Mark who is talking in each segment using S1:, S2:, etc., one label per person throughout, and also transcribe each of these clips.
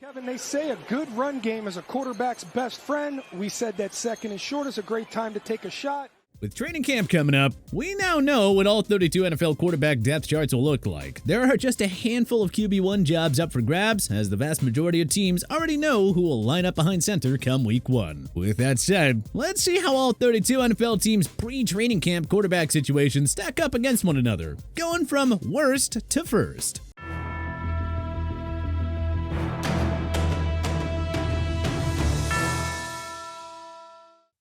S1: Kevin, they say a good run game is a quarterback's best friend. We said that second and short is a great time to take a shot.
S2: With training camp coming up, we now know what all 32 NFL quarterback depth charts will look like. There are just a handful of QB1 jobs up for grabs, as the vast majority of teams already know who will line up behind center come week 1. With that said, let's see how all 32 NFL teams' pre-training camp quarterback situations stack up against one another, going from worst to first.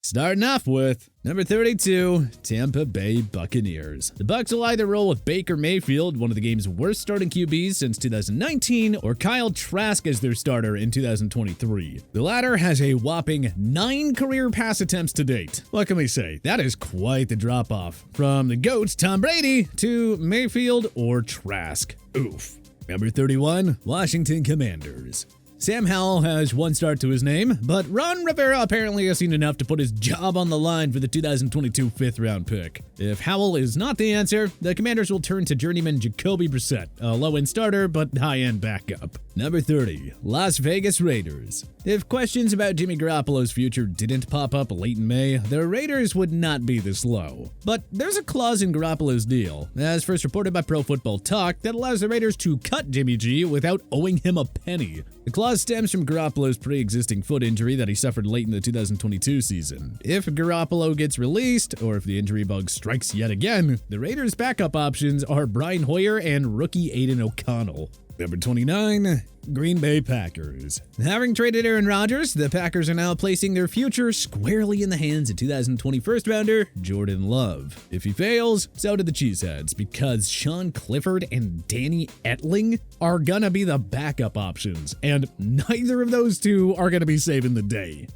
S2: Starting off with number 32, Tampa Bay Buccaneers. The Bucs will either roll with Baker Mayfield, one of the game's worst starting QBs since 2019, or Kyle Trask as their starter in 2023. The latter has a whopping 9 career pass attempts to date. What can we say? That is quite the drop-off. From the GOATs Tom Brady to Mayfield or Trask. Oof. Number 31, Washington Commanders. Sam Howell has one start to his name, but Ron Rivera apparently has seen enough to put his job on the line for the 2022 fifth-round pick. If Howell is not the answer, the Commanders will turn to journeyman Jacoby Brissett, a low-end starter but high-end backup. Number 30, Las Vegas Raiders. If questions about Jimmy Garoppolo's future didn't pop up late in May, the Raiders would not be this low. But there's a clause in Garoppolo's deal, as first reported by Pro Football Talk, that allows the Raiders to cut Jimmy G without owing him a penny. The clause stems from Garoppolo's pre-existing foot injury that he suffered late in the 2022 season. If Garoppolo gets released, or if the injury bug strikes yet again, the Raiders' backup options are Brian Hoyer and rookie Aiden O'Connell. Number 29, Green Bay Packers. Having traded Aaron Rodgers, the Packers are now placing their future squarely in the hands of 2020 first-rounder Jordan Love. If he fails, so do the Cheeseheads, because Sean Clifford and Danny Etling are gonna be the backup options, and neither of those two are gonna be saving the day.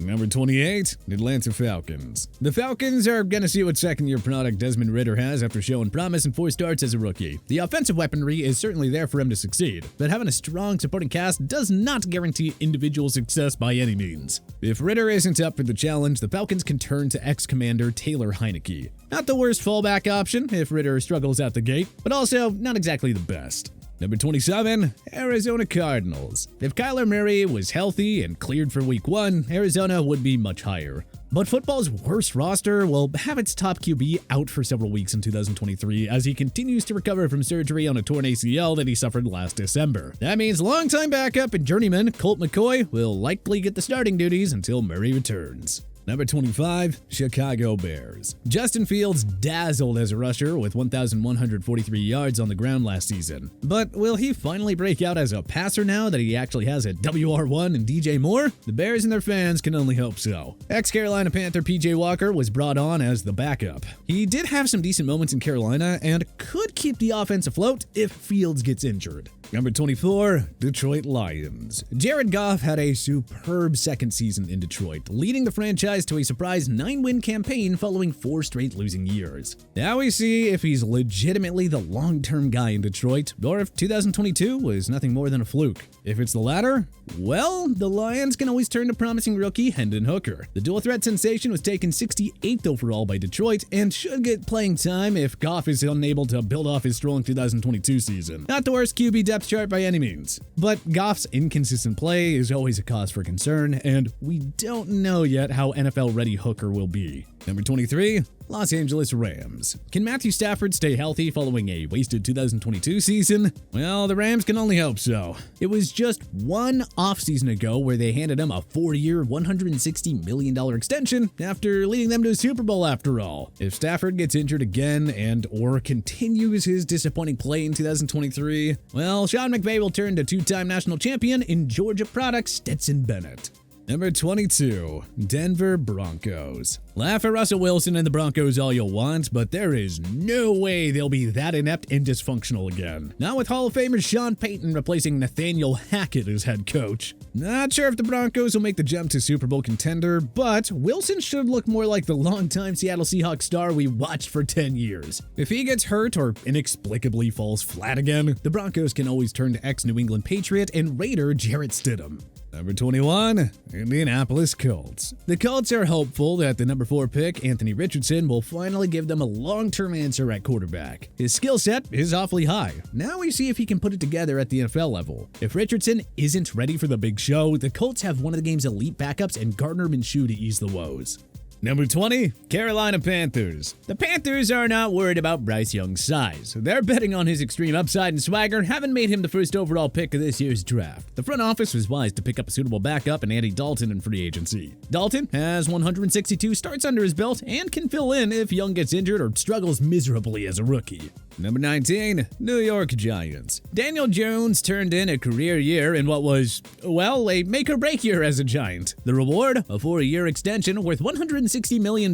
S2: Number 28, Atlanta Falcons. The Falcons are going to see what second-year product Desmond Ridder has after showing promise in 4 starts as a rookie. The offensive weaponry is certainly there for him to succeed, but having a strong supporting cast does not guarantee individual success by any means. If Ridder isn't up for the challenge, the Falcons can turn to ex-commander Taylor Heineke. Not the worst fallback option if Ridder struggles out the gate, but also not exactly the best. Number 27, Arizona Cardinals. If Kyler Murray was healthy and cleared for week 1, Arizona would be much higher. But football's worst roster will have its top QB out for several weeks in 2023 as he continues to recover from surgery on a torn ACL that he suffered last December. That means longtime backup and journeyman Colt McCoy will likely get the starting duties until Murray returns. Number 25, Chicago Bears. Justin Fields dazzled as a rusher with 1,143 yards on the ground last season. But will he finally break out as a passer now that he actually has a WR1 and DJ Moore? The Bears and their fans can only hope so. Ex-Carolina Panther PJ Walker was brought on as the backup. He did have some decent moments in Carolina and could keep the offense afloat if Fields gets injured. Number 24, Detroit Lions. Jared Goff had a superb second season in Detroit, leading the franchise to a surprise 9-win campaign following 4 straight losing years. Now we see if he's legitimately the long-term guy in Detroit, or if 2022 was nothing more than a fluke. If it's the latter, well, the Lions can always turn to promising rookie Hendon Hooker. The dual-threat sensation was taken 68th overall by Detroit and should get playing time if Goff is unable to build off his strong 2022 season. Not the worst QB depth chart by any means, but Goff's inconsistent play is always a cause for concern, and we don't know yet how NFL-ready Hooker will be. Number 23, Los Angeles Rams. Can Matthew Stafford stay healthy following a wasted 2022 season? Well, the Rams can only hope so. It was just one offseason ago where they handed him a 4-year, $160 million extension after leading them to a Super Bowl after all. If Stafford gets injured again and/or continues his disappointing play in 2023, well, Sean McVay will turn to 2-time national champion in Georgia product Stetson Bennett. Number 22, Denver Broncos. Laugh at Russell Wilson and the Broncos all you'll want, but there is no way they'll be that inept and dysfunctional again. Not with Hall of Famer Sean Payton replacing Nathaniel Hackett as head coach. Not sure if the Broncos will make the jump to Super Bowl contender, but Wilson should look more like the longtime Seattle Seahawks star we watched for 10 years. If he gets hurt or inexplicably falls flat again, the Broncos can always turn to ex-New England Patriot and Raider Jarrett Stidham. Number 21, Indianapolis Colts. The Colts are hopeful that the number 4 pick, Anthony Richardson, will finally give them a long-term answer at quarterback. His skill set is awfully high. Now we see if he can put it together at the NFL level. If Richardson isn't ready for the big show, the Colts have one of the game's elite backups and Gardner Minshew to ease the woes. Number 20, Carolina Panthers. The Panthers are not worried about Bryce Young's size. They're betting on his extreme upside and swagger, having made him the first overall pick of this year's draft. The front office was wise to pick up a suitable backup in Andy Dalton in free agency. Dalton has 162 starts under his belt and can fill in if Young gets injured or struggles miserably as a rookie. Number 19, New York Giants. Daniel Jones turned in a career year in what was, well, a make-or-break year as a Giant. The reward, a 4-year extension worth $160 million.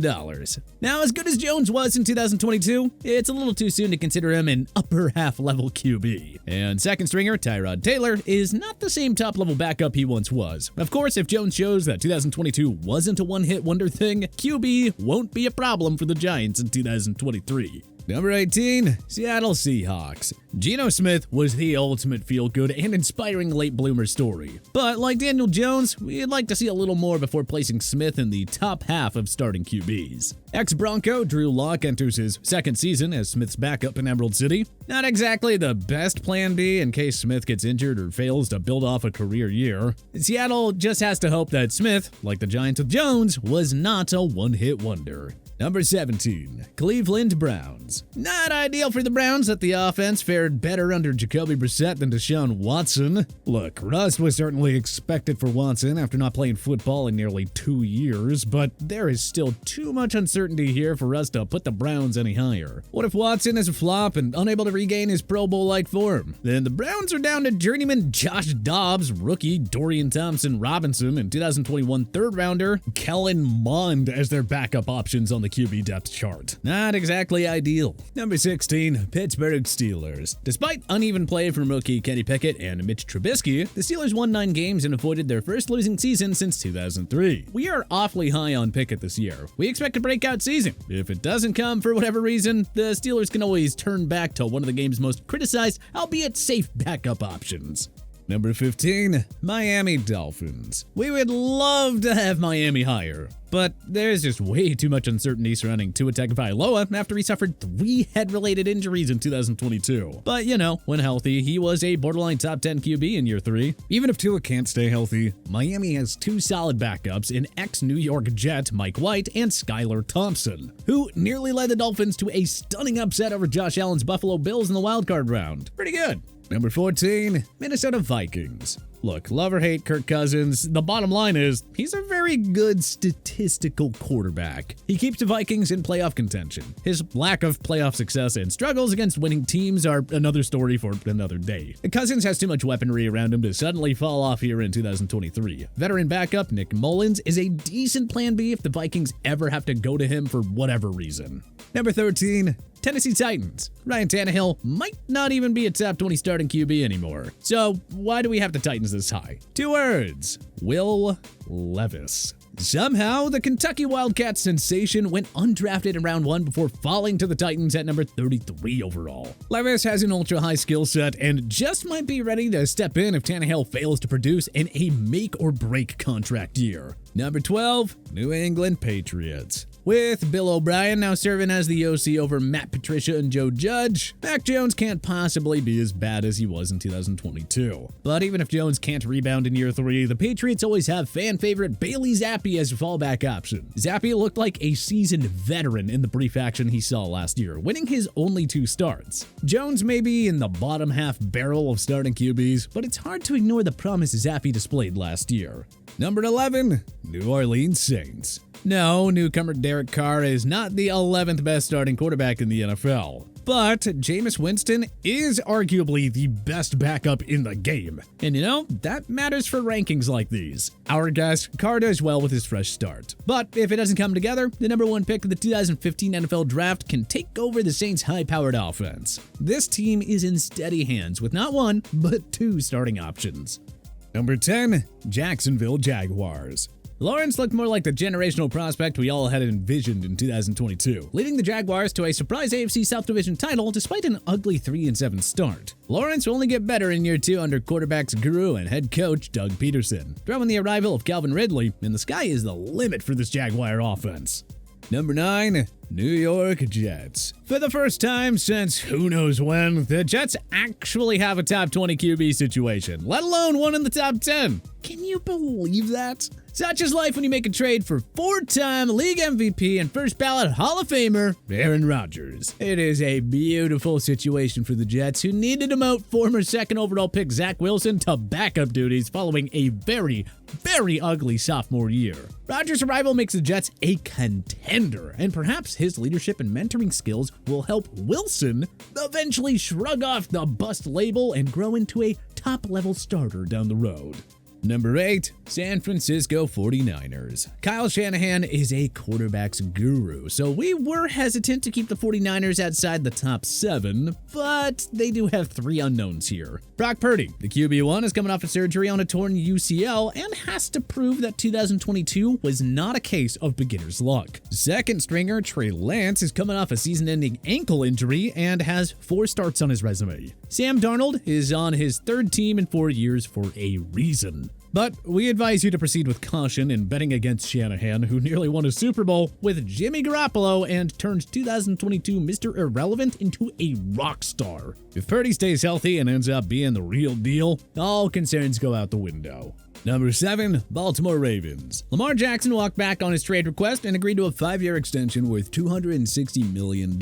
S2: Now, as good as Jones was in 2022, it's a little too soon to consider him an upper half-level QB. And second stringer, Tyrod Taylor, is not the same top-level backup he once was. Of course, if Jones shows that 2022 wasn't a one-hit wonder thing, QB won't be a problem for the Giants in 2023. Number 18, Seattle Seahawks. Geno Smith was the ultimate feel-good and inspiring late bloomer story. But like Daniel Jones, we'd like to see a little more before placing Smith in the top half of starting QBs. Ex-Bronco Drew Lock enters his second season as Smith's backup in Emerald City. Not exactly the best plan B in case Smith gets injured or fails to build off a career year. Seattle just has to hope that Smith, like the Giants with Jones, was not a one-hit wonder. Number 17, Cleveland Browns. Not ideal for the Browns that the offense fared better under Jacoby Brissett than Deshaun Watson. Look, rust was certainly expected for Watson after not playing football in nearly 2 years, but there is still too much uncertainty here for us to put the Browns any higher. What if Watson is a flop and unable to regain his Pro Bowl-like form? Then the Browns are down to journeyman Josh Dobbs, rookie Dorian Thompson-Robinson, and 2021 third-rounder Kellen Mond as their backup options on the QB depth chart. Not exactly ideal. Number 16, Pittsburgh Steelers. Despite uneven play from rookie Kenny Pickett and Mitch Trubisky, the Steelers won 9 games and avoided their first losing season since 2003. We are awfully high on Pickett this year. We expect a breakout season. If it doesn't come for whatever reason, the Steelers can always turn back to one of the game's most criticized, albeit safe backup options. Number 15, Miami Dolphins. We would love to have Miami higher, but there's just way too much uncertainty surrounding Tua Tagovailoa after he suffered 3 head-related injuries in 2022. But you know, when healthy, he was a borderline top 10 QB in year 3. Even if Tua can't stay healthy, Miami has 2 solid backups in ex-New York Jet Mike White and Skylar Thompson, who nearly led the Dolphins to a stunning upset over Josh Allen's Buffalo Bills in the wildcard round. Pretty good. Number 14, Minnesota Vikings. Look, love or hate Kirk Cousins, the bottom line is he's a very good statistical quarterback. He keeps the Vikings in playoff contention. His lack of playoff success and struggles against winning teams are another story for another day. Cousins has too much weaponry around him to suddenly fall off here in 2023. Veteran backup Nick Mullins is a decent plan B if the Vikings ever have to go to him for whatever reason. Number 13, Tennessee Titans. Ryan Tannehill might not even be a top 20 starting QB anymore. So why do we have the Titans this high? 2 words. Will Levis. Somehow, the Kentucky Wildcats sensation went undrafted in round 1 before falling to the Titans at number 33 overall. Levis has an ultra-high skill set and just might be ready to step in if Tannehill fails to produce in a make-or-break contract year. Number 12, New England Patriots. With Bill O'Brien now serving as the OC over Matt Patricia and Joe Judge, Mac Jones can't possibly be as bad as he was in 2022. But even if Jones can't rebound in year 3, the Patriots always have fan favorite Bailey Zappi as a fallback option. Zappi looked like a seasoned veteran in the brief action he saw last year, winning his only 2 starts. Jones may be in the bottom half barrel of starting QBs, but it's hard to ignore the promise Zappi displayed last year. Number 11, New Orleans Saints. No, newcomer Derek Carr is not the 11th best starting quarterback in the NFL. But Jameis Winston is arguably the best backup in the game. And you know, that matters for rankings like these. Our guess, Carr does well with his fresh start. But if it doesn't come together, the number 1 pick of the 2015 NFL Draft can take over the Saints' high-powered offense. This team is in steady hands with not 1, but 2 starting options. Number 10, Jacksonville Jaguars. Lawrence looked more like the generational prospect we all had envisioned in 2022, leading the Jaguars to a surprise AFC South Division title despite an ugly 3-7 start. Lawrence will only get better in year 2 under quarterbacks guru and head coach Doug Peterson. Throw in the arrival of Calvin Ridley, and the sky is the limit for this Jaguar offense. Number 9, New York Jets. For the first time since who knows when, the Jets actually have a top 20 QB situation, let alone one in the top 10. Can you believe that? Such is life when you make a trade for 4-time league MVP and first ballot Hall of Famer Aaron Rodgers. It is a beautiful situation for the Jets, who need to demote former second overall pick Zach Wilson to backup duties following a very ugly sophomore year. Rodgers' arrival makes the Jets a contender, and perhaps his leadership and mentoring skills will help Wilson eventually shrug off the bust label and grow into a top-level starter down the road. Number 8, San Francisco 49ers. Kyle Shanahan is a quarterback's guru, so we were hesitant to keep the 49ers outside the top 7, but they do have 3 unknowns here. Brock Purdy, the QB1, is coming off a surgery on a torn UCL and has to prove that 2022 was not a case of beginner's luck. Second stringer Trey Lance is coming off a season-ending ankle injury and has 4 starts on his resume. Sam Darnold is on his 3rd team in 4 years for a reason. But we advise you to proceed with caution in betting against Shanahan, who nearly won a Super Bowl with Jimmy Garoppolo and turned 2022 Mr. Irrelevant into a rock star. If Purdy stays healthy and ends up being the real deal, all concerns go out the window. Number 7, Baltimore Ravens. Lamar Jackson walked back on his trade request and agreed to a 5-year extension worth $260 million.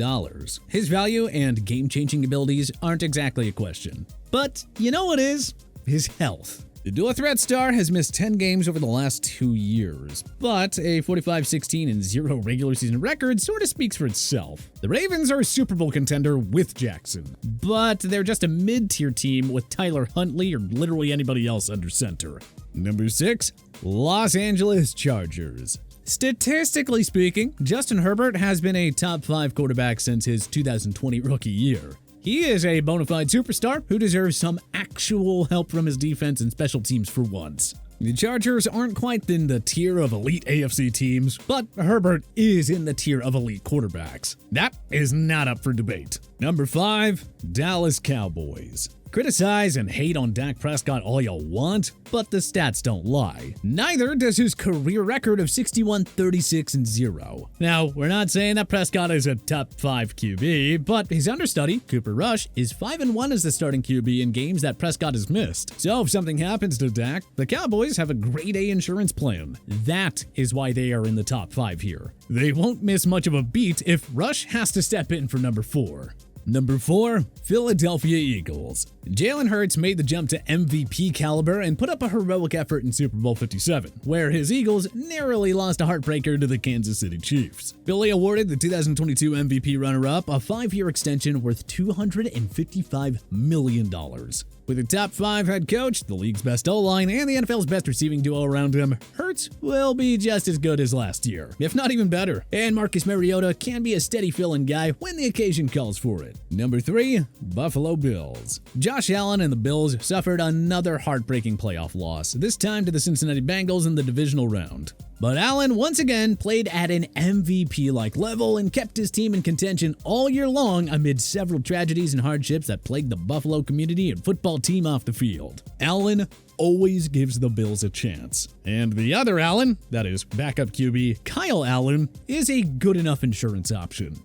S2: His value and game-changing abilities aren't exactly a question. But you know what is? His health. The dual-threat star has missed 10 games over the last 2 years, but a 45-16-0 regular season record sort of speaks for itself. The Ravens are a Super Bowl contender with Jackson, but they're just a mid-tier team with Tyler Huntley or literally anybody else under center. Number 6, Los Angeles Chargers. Statistically speaking, Justin Herbert has been a top 5 quarterback since his 2020 rookie year. He is a bona fide superstar who deserves some actual help from his defense and special teams for once. The Chargers aren't quite in the tier of elite AFC teams, but Herbert is in the tier of elite quarterbacks. That is not up for debate. Number 5, Dallas Cowboys. Criticize and hate on Dak Prescott all y'all want, but the stats don't lie. Neither does his career record of 61-36-0. Now, we're not saying that Prescott is a top 5 QB, but his understudy, Cooper Rush, is 5-1 as the starting QB in games that Prescott has missed. So if something happens to Dak, the Cowboys have a grade A insurance plan. That is why they are in the top 5 here. They won't miss much of a beat if Rush has to step in for number 4. Number 4, Philadelphia Eagles. Jalen Hurts made the jump to MVP caliber and put up a heroic effort in Super Bowl 57, where his Eagles narrowly lost a heartbreaker to the Kansas City Chiefs. Philly awarded the 2022 MVP runner-up a 5-year extension worth $255 million. With a top 5 head coach, the league's best O-line, and the NFL's best receiving duo around him, Hurts will be just as good as last year, if not even better. And Marcus Mariota can be a steady fill-in guy when the occasion calls for it. Number 3, Buffalo Bills. Josh Allen and the Bills suffered another heartbreaking playoff loss, this time to the Cincinnati Bengals in the divisional round. But Allen once again played at an MVP-like level and kept his team in contention all year long amid several tragedies and hardships that plagued the Buffalo community and football team off the field. Allen always gives the Bills a chance. And the other Allen, that is backup QB Kyle Allen, is a good enough insurance option.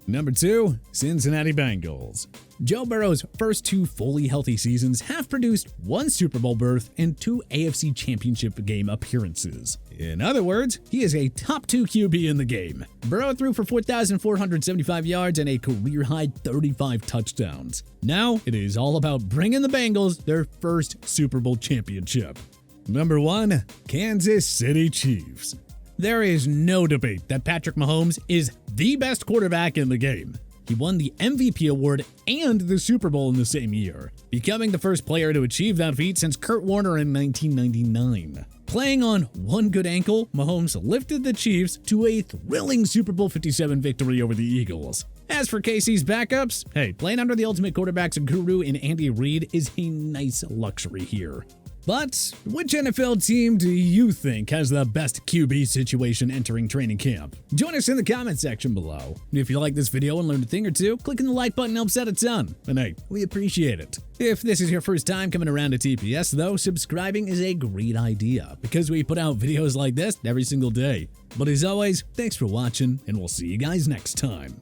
S2: Number 2, Cincinnati Bengals. Joe Burrow's first 2 fully healthy seasons have produced 1 Super Bowl berth and 2 AFC Championship game appearances. In other words, he is a top 2 QB in the game. Burrow threw for 4,475 yards and a career-high 35 touchdowns. Now, it is all about bringing the Bengals their first Super Bowl championship. Number 1, Kansas City Chiefs. There is no debate that Patrick Mahomes is the best quarterback in the game. He won the MVP award and the Super Bowl in the same year, becoming the first player to achieve that feat since Kurt Warner in 1999. Playing on one good ankle, Mahomes lifted the Chiefs to a thrilling Super Bowl 57 victory over the Eagles. As for KC's backups, hey, playing under the ultimate quarterback's guru in Andy Reid is a nice luxury here. But which NFL team do you think has the best QB situation entering training camp? Join us in the comment section below. If you like this video and learned a thing or two, clicking the like button helps out a ton. And hey, we appreciate it. If this is your first time coming around to TPS though, subscribing is a great idea because we put out videos like this every single day. But as always, thanks for watching and we'll see you guys next time.